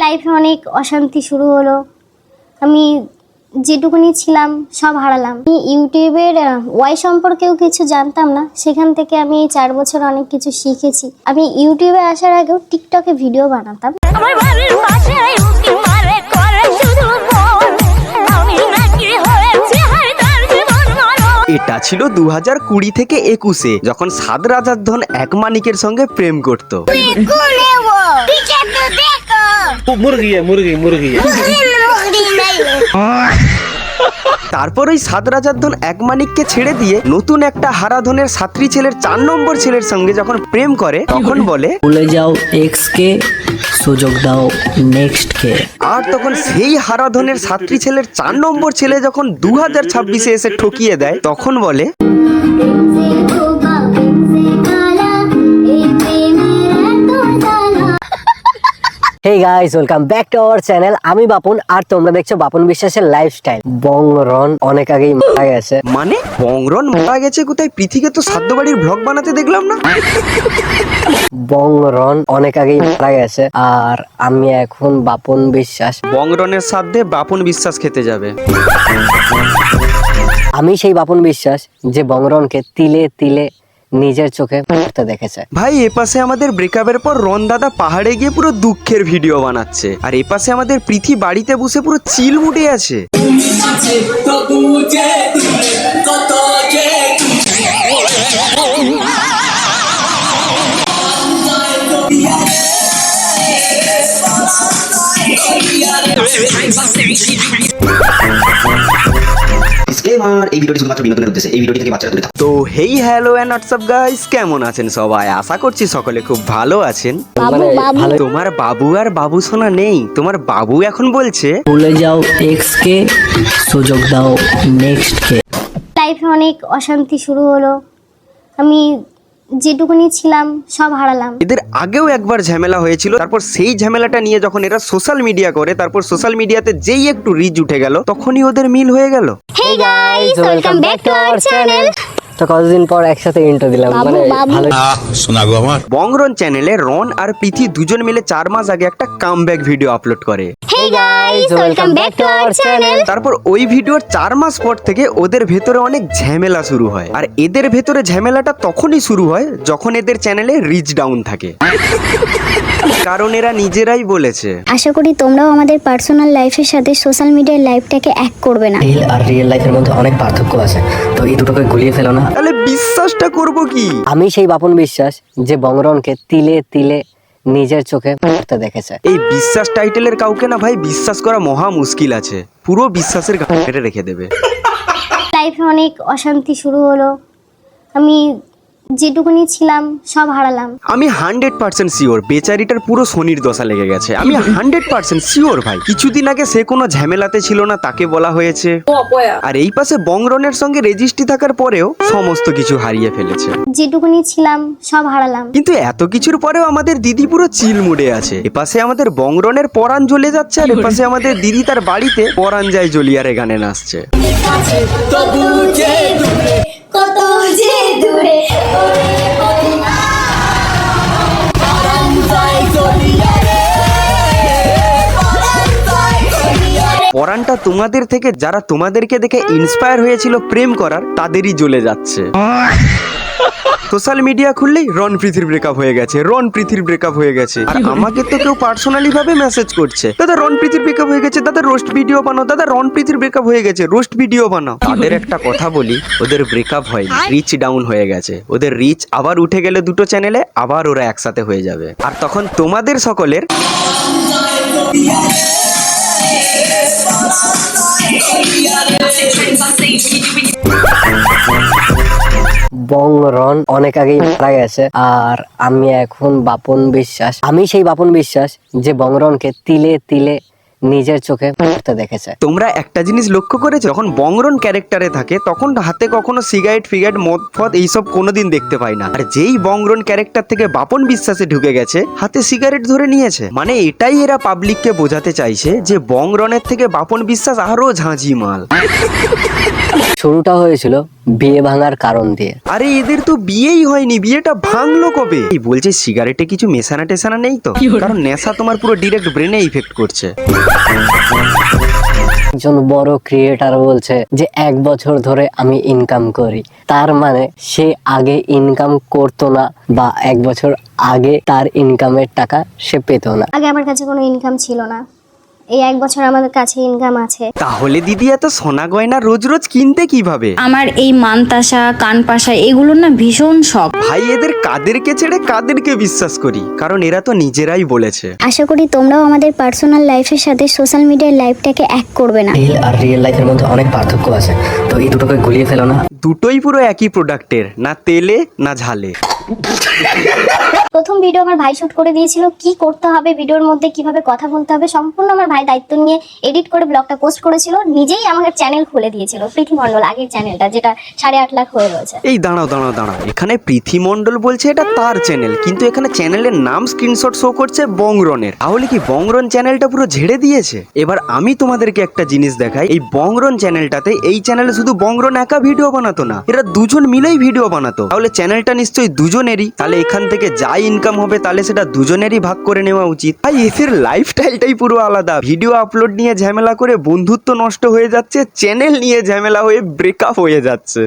লাইফে অনেক অশান্তি শুরু হলো। আমি যেটুকুনি ছিলাম সব হারালাম। আমি ইউটিউবের ওয়াই সম্পর্কেও কিছু জানতাম না, সেখান থেকে আমি এই 4 বছর অনেক কিছু শিখেছি। আমি ইউটিউবে আসার আগেও টিকটকে ভিডিও বানাতাম। এটা ছিল 2020 থেকে 21-এ, যখন সাত রাজার ধন এক মানিকের সঙ্গে প্রেম করত। তারপর ওই সাত রাজার ধন এক মানিককে ছেড়ে দিয়ে নতুন একটা হারাধনের সাত্রী ছেলের 4 নম্বর ছেলের সঙ্গে যখন প্রেম করে, তখন বলে ভুলে যাও এক্স কে, সুযোগ দাও নেক্সট কে। আর তখন সেই হারাধনের সাত্রী ছেলের 4 নম্বর ছেলে যখন 2026-এ এসে ঠকিয়ে দেয়, তখন বলে hey guys, welcome back to our channel. আমি বাপুন আর তোমরা দেখছো বাপুন বিশ্বাসের লাইফস্টাইল। বংরন অনেক আগেই মারা গেছে। মানে বংরন মারা গেছে কোথায়? পৃথিবীকে তো সাধ্য বাড়ির ব্লগ বানাতে দেখলাম না। বংরন অনেক আগেই মারা গেছে আর আমি এখন বাপুন বিশ্বাস। বংরনের সাধ্যে বাপন বিশ্বাস খেতে যাবে। আমি সেই বাপুন বিশ্বাস যে বংরনকে তিলে তিলে নিজের চোখে পড়তে দেখেছে। ভাই, এপাশে আমাদের ব্রেকআপের পর রন দাদা পাহাড়ে গিয়ে পুরো দুঃখের ভিডিও বানাচ্ছে, আর এপাশে আমাদের পৃথি বাড়িতে বসে পুরো চিল মুডে আছে। তো hey hello and WhatsApp guys, কেমন আছেন সবাই? আশা করছি সকলে খুব ভালো আছেন। তোমার বাবু আর বাবু সোনা নেই, তোমার বাবু এখন বলছে ভুলে যাও এক্স কে, সুযোগ দাও নেক্সট কে। লাইফে অনেক অশান্তি শুরু হলো। আমি যেটুকুনি ছিলাম সব হারালাম। এদের আগেও একবার ঝামেলা হয়েছিল, তারপর সেই ঝামেলাটা নিয়ে যখন এরা সোশ্যাল মিডিয়া করে, তারপর সোশ্যাল মিডিয়াতে যেই একটু রিচ উঠে গেল, তখনই ওদের মিল হয়ে গেল। Hey guys, welcome back to our channel. তো কতদিন পর একসাথে ইন্ট্রো দিলাম, মানে ভালো শোনা গো আমার। বংরন চ্যানেলে রন আর পৃথি দুজন মিলে 4 মাস আগে একটা কামব্যাক ভিডিও আপলোড করে। Hey guys, welcome back to our channel. তারপর ওই ভিডিওর 4 মাস পর থেকে ওদের ভেতরে অনেক ঝামেলা শুরু হয়, আর এদের ভেতরে ঝামেলাটা তখনই শুরু হয় যখন এদের চ্যানেলে রিচ ডাউন থাকে। কারণ এরা নিজেরাই বলেছে, আশা করি তোমরাও আমাদের পার্সোনাল লাইফের সাথে সোশ্যাল মিডিয়ার লাইফটাকে এক করবে না। রিল আর রিয়েল লাইফের মধ্যে অনেক পার্থক্য আছে, তো এই দুটোকে গুলিয়ে ফেলো না। তাহলে বিশ্বাসটা করব কি? আমি সেই বাপুন বিশ্বাস যে বংরনকে তিলে তিলে নিজের চোখে পড়তে দেখেছে। এই বিশ্বাস টাইটেলের কাউকে না ভাই বিশ্বাস করা মহা মুশকিল আছে, পুরো বিশ্বাসের ঘাটে রেখে দেবে। লাইফে অনেক অশান্তি শুরু হলো। আমি যেটুকুনি ছিলাম সব হারালাম। আমি 100% শিওর বেচারিটার পুরো শনির দশা লেগে গেছে। আমি 100% শিওর ভাই, কিছুদিন আগে সে কোনো ঝামেলাতে ছিল না, তাকে বলা হয়েছে। আর এই পাশে বংরনের সঙ্গে রেজিস্ট্রি থাকার পরেও সমস্ত কিছু হারিয়ে ফেলেছে। যেটুকুনি ছিলাম সব হারালাম। কিন্তু এত কিছুর পরেও আমাদের দিদি পুরো চিল মুডে আছে। এপাশে আমাদের বংরনের পরাণ জ্বলে যাচ্ছে, আর এপাশে আমাদের দিদি তার বাড়িতে পরাণ যায় জ্বলিয়ারে গানে নাচছে। কত যে দূরে পরাণটা তোমাদের থেকে যারা তোমাদেরকে দেখে ইন্সপায়ার হয়েছিল প্রেম করার, তাদেরই জ্বলে যাচ্ছে। সোশ্যাল মিডিয়া খুললেই রন প্রীতির ব্রেকআপ হয়ে গেছে, রন প্রীতির ব্রেকআপ হয়ে গেছে। আর আমাকে তো কেউ পার্সোনালি ভাবে মেসেজ করছে, দাদা রন প্রীতির ব্রেকআপ হয়ে গেছে, দাদা রোস্ট ভিডিও বানাও, দাদা রন প্রীতির ব্রেকআপ হয়ে গেছে, রোস্ট ভিডিও বানাও। তাদের একটা কথা বলি, ওদের ব্রেকআপ হয়নি, রিচ ডাউন হয়ে গেছে। ওদের রিচ আবার উঠে গেলে দুটো চ্যানেলে, আবার ওরা একসাথে হয়ে যাবে। আর তখন তোমাদের সকলের বংরন অনেক আগেই মারা গেছে আর আমি এখন বাপুন বিশ্বাস। আমি সেই বাপুন বিশ্বাস যে বংরনকে তিলে তিলে নিজের চোখে পড়তে দেখেছে। তোমরা একটা জিনিস লক্ষ্য করেছো, যখন বংরন ক্যারেক্টারে থাকে তখন হাতে কখনো সিগারেট ফিগারেট মদ ফদ এইসব কোনোদিন দেখতে পাই না। আর যেই বংরন ক্যারেক্টার থেকে বাপন বিশ্বাসে ঢুকে গেছে, হাতে সিগারেট ধরে নিয়েছে। মানে এটাই এরা পাবলিককে বোঝাতে চাইছে যে বংরনের থেকে বাপন বিশ্বাস আরো ঝাঁঝি মাল। শুরুটা হয়েছিল বিয়ে ভাঙার কারণ দিয়ে। আরে এদের তো বিয়েই হয়নি, বিয়েটা ভাঙলো কবে? এই বলছে সিগারেটে কিছু মেশানা টেশানা নেই তো? কারণ নেশা তোমার পুরো ডিরেক্ট ব্রেনে ইফেক্ট করছে। একজন বড় ক্রিয়েটার বলছে যে 1 বছর ধরে আমি ইনকাম করি, তার মানে সে আগে ইনকাম করতো না বা 1 বছর আগে তার ইনকামের টাকা সে পেতো না। আগে আমার কাছে কোনো ইনকাম ছিল না, এই 1 বছর আমাদের কাছে ইনকাম আছে। তাহলে দিদি এত সোনা গয়না রোজ রোজ কিনতে কিভাবে? আমার এই মানতাসা কানপাশা এগুলোর না ভীষণ শখ। ভাই এদের কাদেরকে ছেড়ে কাদেরকে বিশ্বাস করি, কারণ এরা তো নিজেরাই বলেছে। আশা করি তোমরাও আমাদের পার্সোনাল লাইফের সাথে সোশ্যাল মিডিয়ার লাইফটাকে এক করবে না। রিল আর রিয়েল লাইফের মধ্যে অনেক পার্থক্য আছে, তো এই দুটোকে গুলিয়ে ফেলো না। দুটোই পুরো একই প্রোডাক্টের, না তেলে না ঝালে। প্রথম ভিডিও আমার ভাই শুট করে দিয়েছিল, কি করতে হবে ভিডিওর মধ্যে, কিভাবে কথা বলতে হবে, সম্পূর্ণ আমার ভাই দায়িত্ব নিয়ে এডিট করে ব্লগটা পোস্ট করেছিল। নিজেই আমাকে চ্যানেল খুলে দিয়েছিল, প্রীতি মণ্ডল আগের চ্যানেলটা, যেটা 8.5 লাখ হয়ে রয়েছে। এই দাঁড়াও, এখানে পৃথি মণ্ডল বলছে এটা তার চ্যানেল, কিন্তু এখানে চ্যানেলের নাম স্ক্রিনশট শো করছে বংরনের। তাহলে কি বংরন চ্যানেলটা পুরো ঝেড়ে দিয়েছে? এবার আমি তোমাদেরকে একটা জিনিস দেখাই, এই বংরন চ্যানেলটাতে, এই চ্যানেলে শুধু বংরন একা ভিডিও বানাতো না, এরা দুজন মিলেই ভিডিও বানাতো। তাহলে চ্যানেলটা নিশ্চয়ই দুজনেরই, তাহলে এখান থেকে যা ইনকাম হবে তাহলে সেটা দুজনেরই ভাগ করে নেওয়া উচিত। ভাই এদের লাইফস্টাইলটাই পুরো আলাদা, ভিডিও আপলোড নিয়ে ঝামেলা করে বন্ধুত্ব নষ্ট হয়ে যাচ্ছে, চ্যানেল নিয়ে ঝামেলা হয়ে ব্রেকআপ হয়ে যাচ্ছে।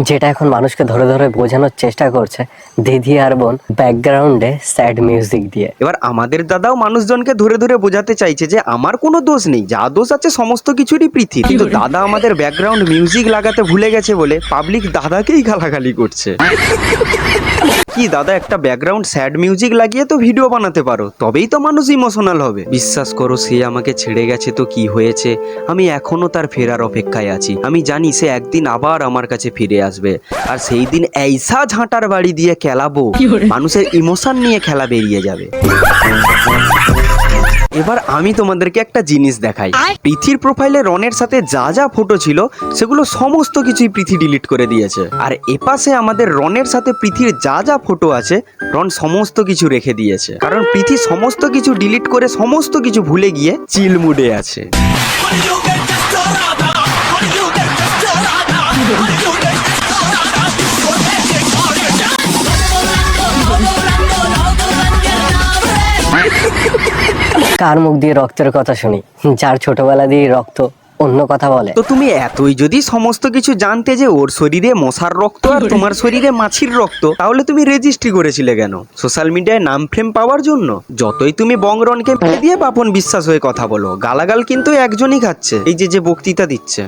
যেটা এখন মানুষকে ধরে ধরে বোঝানোর চেষ্টা করছে দিদি আর বোন ব্যাকগ্রাউন্ডে স্যাড মিউজিক দিয়ে। এবার আমাদের দাদাও মানুষজনকে ধরে ধরে বোঝাতে চাইছে যে আমার কোনো দোষ নেই, যা দোষ আছে সমস্ত কিছুরই পৃথি। কিন্তু দাদা আমাদের ব্যাকগ্রাউন্ড মিউজিক লাগাতে ভুলে গেছে বলে পাবলিক দাদাকেই গালাগালি করছে। কি দাদা, একটা ব্যাকগ্রাউন্ড স্যাড মিউজিক লাগিয়ে তো ভিডিও বানাতে পারো, তবেই তো মানুষ ইমোশনাল হবে। বিশ্বাস করো, সে আমাকে ছেড়ে গেছে তো কি হয়েছে, আমি এখনো তার ফেরার অপেক্ষায় আছি। আমি জানি সে একদিন আবার আমার কাছে ফিরে আসবে, আর সেই দিন এইসা ঝাঁটার বাড়ি দিয়ে খেলাবো, মানুষের ইমোশন নিয়ে খেলা বেরিয়ে যাবে। এবার আমি তোমাদেরকে একটা জিনিস দেখাই, পৃথির প্রোফাইলে রনের সাথে যা যা ফটো ছিল সেগুলো সমস্ত কিছুই পৃথি ডিলিট করে দিয়েছে। আর এপাশে আমাদের রনের সাথে পৃথির যা যা ফটো আছে রন সমস্ত কিছু রেখে দিয়েছে, কারণ পৃথি সমস্ত কিছু ডিলিট করে সমস্ত কিছু ভুলে গিয়ে চিল মুডে আছে। কার মুখ দিয়ে রক্তের কথা শুনি, যার ছোটবেলা দিয়ে রক্ত অন্য কথা বলে। তো তুমি এতই যদি সমস্ত কিছু জানতে যে ওর শরীরে মশার রক্ত আর তোমার শরীরে মাছির রক্ত, তাহলে তুমি রেজিস্ট্রি করেছিলে কেন? সোশ্যাল মিডিয়ায় নাম ফ্রেম পাওয়ার জন্য? যতই তুমি বংরনকে মেরে দিয়ে পাপন বিশ্বাস হয়ে কথা বলো, গালাগাল কিন্তু একজনই খাচ্ছে, এই যে বক্তৃতা দিচ্ছে।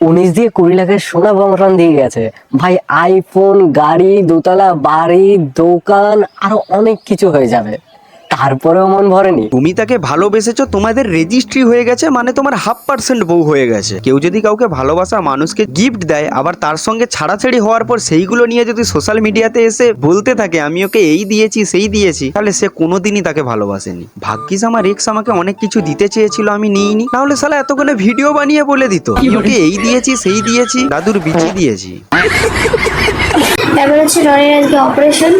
19 দিয়ে 20 লাখের সোনা বংরন দিয়ে গেছে ভাই, আইফোন, গাড়ি, দোতলা বাড়ি, দোকান, আরো অনেক কিছু হয়ে যাবে, তারপরেও মন ভরেনি। তুমি তাকে ভালোবেসেছো, তোমাদের রেজিস্ট্রি হয়ে গেছে, মানে তোমার 0.5% বউ হয়ে গেছে। কেউ যদি কাউকে ভালোবাসা মানুষকে গিফট দেয়, আবার তার সঙ্গে ছাড়াছাড়ি হওয়ার পর সেইগুলো নিয়ে যদি সোশ্যাল মিডিয়াতে এসে বলতে থাকে আমি ওকে এই দিয়েছি সেই দিয়েছি, তাহলে সে কোনোদিনই তাকে ভালোবাসেনি। ভাগ্যিস আমার এক্স আমাকে অনেক কিছু দিতে চেয়েছিল, আমি নিইনি, নাহলে শালা এতক্ষণে ভিডিও বানিয়ে বলে দিত ওকে এই দিয়েছি সেই দিয়েছি, দাদুর বিচি দিয়েছি। তারপর হচ্ছে রনের আজকে অপারেশন,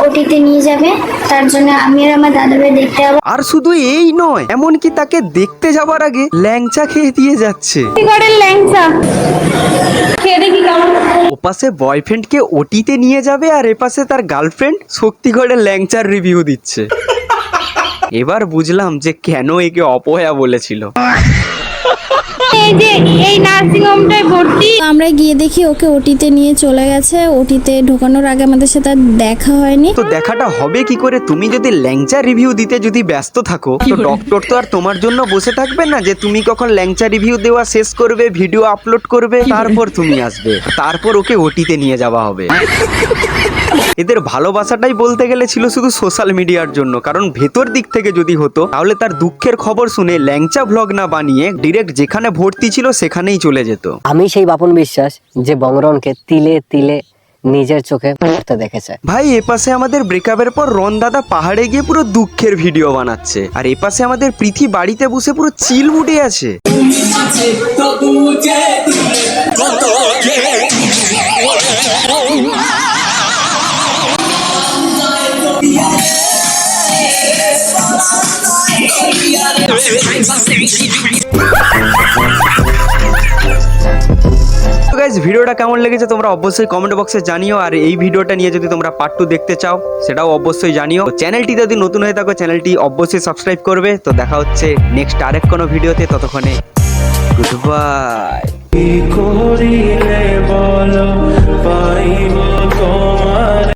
ওটিতে নিয়ে যাবে, তার জন্য আমি আর আমার দাদাভাই দেখতে যাবো। আর শুধু এই নয়, এমনকি তাকে দেখতে যাবার আগে ল্যাংচা খেয়ে দিয়ে যাচ্ছে। ওপাশে বয়ফ্রেন্ডকে ওটিতে নিয়ে যাবে, আর এপাশে তার গার্লফ্রেন্ড শক্তিগড়ের ল্যাংচার রিভিউ দিচ্ছে। এবার বুঝলাম যে কেন একে অপয়া বলেছিল। এই নার্সিং হোমটায় ভর্তি। আমরা গিয়ে দেখি ওকে ওটিতে নিয়ে চলে গেছে। ওটিতে ঢোকানোর আগে আমাদের সাথে আর দেখা হয়নি। তো দেখাটা হবে কি করে? তুমি যদি ল্যাংচা রিভিউ দিতে যদি ব্যস্ত থাকো, তো ডক্টর তো আর তোমার জন্য বসে থাকবে না যে তুমি কখন ল্যাংচা রিভিউ দেওয়া শেষ করবে, ভিডিও আপলোড করবে, তারপর তুমি আসবে, তারপর ওকে ওটিতে নিয়ে যাওয়া হবে। এদের ভালোবাসাটাই বলতে গেলে ছিল শুধু সোশ্যাল মিডিয়ার জন্য, কারণ ভেতর দিক থেকে যদি হতো তাহলে তার দুঃখের খবর শুনে ল্যাংচা ভ্লগ না বানিয়ে ডিরেক্ট যেখানে ভর্তি ছিল সেখানেই চলে যেত। আমি সেই বাপন বিশ্বাস যে বংরনকে তিলে তিলে নিজের চোখে পড়তে দেখেছে। ভাই এপাশে আমাদের ব্রেকআপের পর রন দাদা পাহাড়ে গিয়ে পুরো দুঃখের ভিডিও বানাচ্ছে, আর এপাশে আমাদের পৃথি বাড়িতে বসে পুরো চিল মুডে আছে। গাইজ ভিডিওটা কেমন লেগেছে তোমরা অবশ্যই কমেন্ট বক্সে জানিও, আর এই ভিডিওটা নিয়ে যদি তোমরা পার্ট 2 দেখতে চাও সেটাও অবশ্যই জানিও। চ্যানেলটি যদি নতুন হয়ে থাকো চ্যানেলটি অবশ্যই সাবস্ক্রাইব করবে। তো দেখা হচ্ছে নেক্সট আরেক কোনো ভিডিওতে, ততক্ষণে গুড বাই।